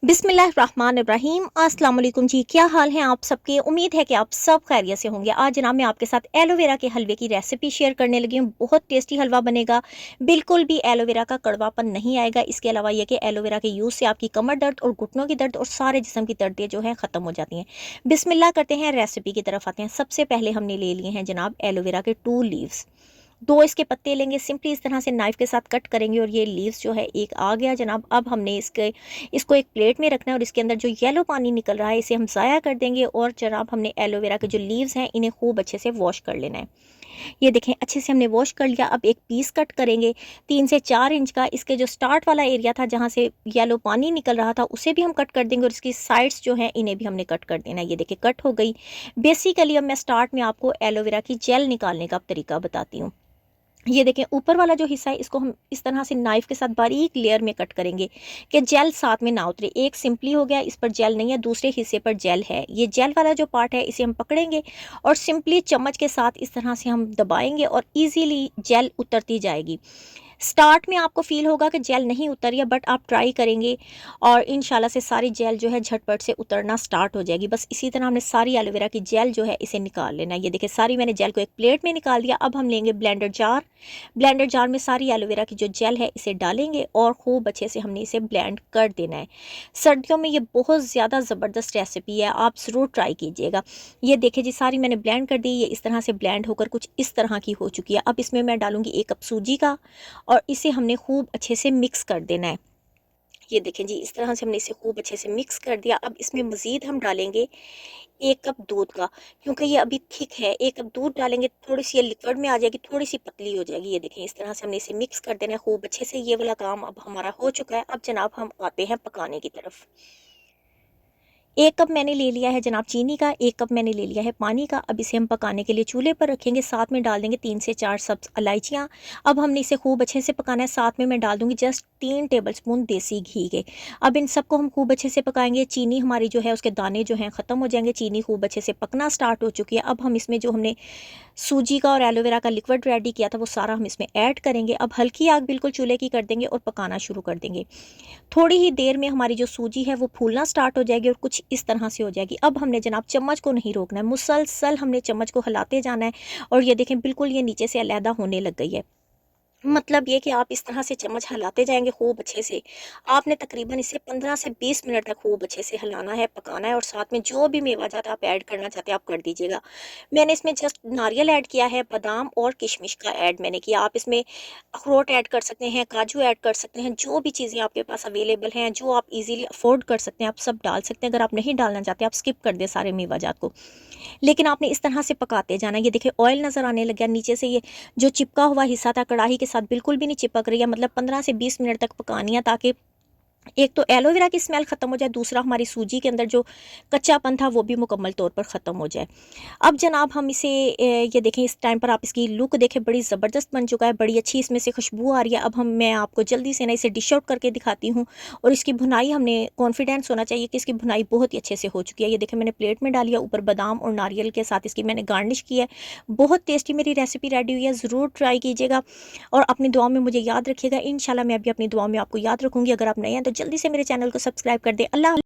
बिस्मिल्लाहिर्रहमानिर्रहीम अस्सलाम वालेकुम जी। क्या हाल है आप सबके? उम्मीद है कि आप सब खैरियत से होंगे। आज जनाब मैं आपके साथ एलोवेरा के हलवे की रेसिपी शेयर करने लगी हूँ। बहुत टेस्टी हलवा बनेगा, बिल्कुल भी एलोवेरा का कड़वापन नहीं आएगा। इसके अलावा यह कि एलोवेरा के यूज़ से आपकी कमर दर्द और घुटनों की दर्द और सारे जिस्म की दर्दें जो हैं ख़त्म हो जाती हैं। बिस्मिल्लाह करते हैं, रेसिपी की तरफ आते हैं। सबसे पहले हमने ले लिए हैं जनाब एलोवेरा के 2 लीव्स। 2 इसके पत्ते लेंगे, सिंपली इस तरह से नाइफ़ के साथ कट करेंगे और ये लीव्स जो है एक आ गया जनाब। अब हमने इसको एक प्लेट में रखना है और इसके अंदर जो येलो पानी निकल रहा है इसे हम ज़ाया कर देंगे। और जनाब हमने एलोवेरा के जो लीव्स हैं इन्हें खूब अच्छे से वॉश कर लेना है। ये देखें, अच्छे से हमने वॉश कर लिया। अब एक पीस कट करेंगे 3 से 4 इंच का। इसके जो स्टार्ट वाला एरिया था जहाँ से येलो पानी निकल रहा था उसे भी हम कट कर देंगे और इसकी साइड्स जो हैं इन्हें भी हमने कट कर देना है। ये देखिए कट हो गई। बेसिकली अब मैं स्टार्ट में आपको एलोवेरा की जेल निकालने का तरीका बताती हूँ। ये देखें, ऊपर वाला जो हिस्सा है इसको हम इस तरह से नाइफ के साथ बारीक लेयर में कट करेंगे कि जेल साथ में ना उतरे। एक सिंपली हो गया, इस पर जेल नहीं है, दूसरे हिस्से पर जेल है। ये जेल वाला जो पार्ट है इसे हम पकड़ेंगे और सिंपली चम्मच के साथ इस तरह से हम दबाएंगे और इजीली जेल उतरती जाएगी। स्टार्ट में आपको फील होगा कि जेल नहीं उतर रही है, बट आप ट्राई करेंगे और इंशाल्लाह से सारी जेल जो है झटपट से उतरना स्टार्ट हो जाएगी। बस इसी तरह हमने सारी एलोवेरा की जेल जो है इसे निकाल लेना है। ये देखिए सारी मैंने जेल को एक प्लेट में निकाल दिया। अब हम लेंगे ब्लेंडर जार। ब्लेंडर जार में सारी एलोवेरा की जो जेल है इसे डालेंगे और खूब अच्छे से हमने इसे ब्लेंड कर देना है। सर्दियों में ये बहुत ज़्यादा ज़बरदस्त रेसिपी है, आप ज़रूर ट्राई कीजिएगा। ये देखिए जी, सारी मैंने ब्लेंड कर दी। ये इस तरह से ब्लेंड होकर कुछ इस तरह की हो चुकी है। अब इसमें मैं डालूंगी 1 कप सूजी का और इसे हमने खूब अच्छे से मिक्स कर देना है। ये देखें जी, इस तरह से हमने इसे खूब अच्छे से मिक्स कर दिया। अब इसमें मज़ीद हम डालेंगे 1 कप दूध का, क्योंकि ये अभी थिक है। 1 कप दूध डालेंगे, थोड़ी सी ये लिक्विड में आ जाएगी, थोड़ी सी पतली हो जाएगी। ये देखें इस तरह से हमने इसे मिक्स कर देना है खूब अच्छे से। ये वाला काम अब हमारा हो चुका है। अब जनाब हम आते हैं पकाने की तरफ। 1 कप मैंने ले लिया है जनाब चीनी का, 1 कप मैंने ले लिया है पानी का। अब इसे हम पकाने के लिए चूल्हे पर रखेंगे। साथ में डाल देंगे 3 से 4 सब्ज़ इलायचियाँ। अब हमने इसे खूब अच्छे से पकाना है। साथ में मैं डाल दूँगी जस्ट 3 टेबलस्पून देसी घी के। अब इन सबको हम खूब अच्छे से पकाएंगे। चीनी हमारी जो है उसके दाने जो हैं ख़त्म हो जाएंगे। चीनी खूब अच्छे से पकना स्टार्ट हो चुकी है। अब हम इसमें जो हमने सूजी का और एलोवेरा का लिक्विड रेडी किया था वो सारा हम इसमें ऐड करेंगे। अब हल्की आग बिल्कुल चूल्हे की कर देंगे और पकाना शुरू कर देंगे। थोड़ी ही देर में हमारी जो सूजी है वो फूलना स्टार्ट हो जाएगी और कुछ इस तरह से हो जाएगी। अब हमने जनाब चम्मच को नहीं रोकना है, मुसलसल हमने चम्मच को हिलाते जाना है। और ये देखें बिल्कुल ये नीचे से अलहदा होने लग गई है। मतलब ये कि आप इस तरह से चम्मच हिलाते जाएंगे खूब अच्छे से। आपने तकरीबन इसे 15 से 20 मिनट तक खूब अच्छे से हिलाना है, पकाना है। और साथ में जो भी मेवा जात आप ऐड करना चाहते हैं आप कर दीजिएगा। मैंने इसमें जस्ट नारियल ऐड किया है, बादाम और किशमिश का ऐड मैंने किया। आप इसमें अखरोट ऐड कर सकते हैं, काजू ऐड कर सकते हैं, जो भी चीज़ें आपके पास अवेलेबल हैं, जो आप इजीली अफोर्ड कर सकते हैं आप सब डाल सकते हैं। अगर आप नहीं डालना चाहते आप स्किप कर दें सारे मेवा जात को, लेकिन आपने इस तरह से पकाते जाना। ये देखिए ऑयल नज़र आने लग गया नीचे से। ये जो चिपका हुआ हिस्सा था कढ़ाई के साथ बिल्कुल भी नहीं चिपक रही है। मतलब 15 से 20 मिनट तक पकानी है, ताकि एक तो एलोवेरा की स्मेल ख़त्म हो जाए, दूसरा हमारी सूजी के अंदर जो कच्चापन था वो भी मुकम्मल तौर पर ख़त्म हो जाए। अब जनाब हम इसे ये देखें, इस टाइम पर आप इसकी लुक देखें, बड़ी ज़बरदस्त बन चुका है, बड़ी अच्छी इसमें से खुशबू आ रही है। अब मैं आपको जल्दी से ना इसे डिश आउट करके दिखाती हूँ। और इसकी भुनाई हमने कॉन्फिडेंस होना चाहिए कि इसकी भुनाई बहुत ही अच्छे से हो चुकी है। ये देखें मैंने प्लेट में डाली है, ऊपर बादाम और नारियल के साथ इसकी मैंने गार्निश की है। बहुत टेस्टी मेरी रेसिपी रेडी हुई है, ज़रूर ट्राई कीजिएगा और अपनी दुआ में मुझे याद रखिएगा। इंशाल्लाह मैं भी अपनी दुआ में आपको याद रखूँगी। अगर आप नए हैं तो जल्दी से मेरे चैनल को सब्सक्राइब कर दें। अल्लाह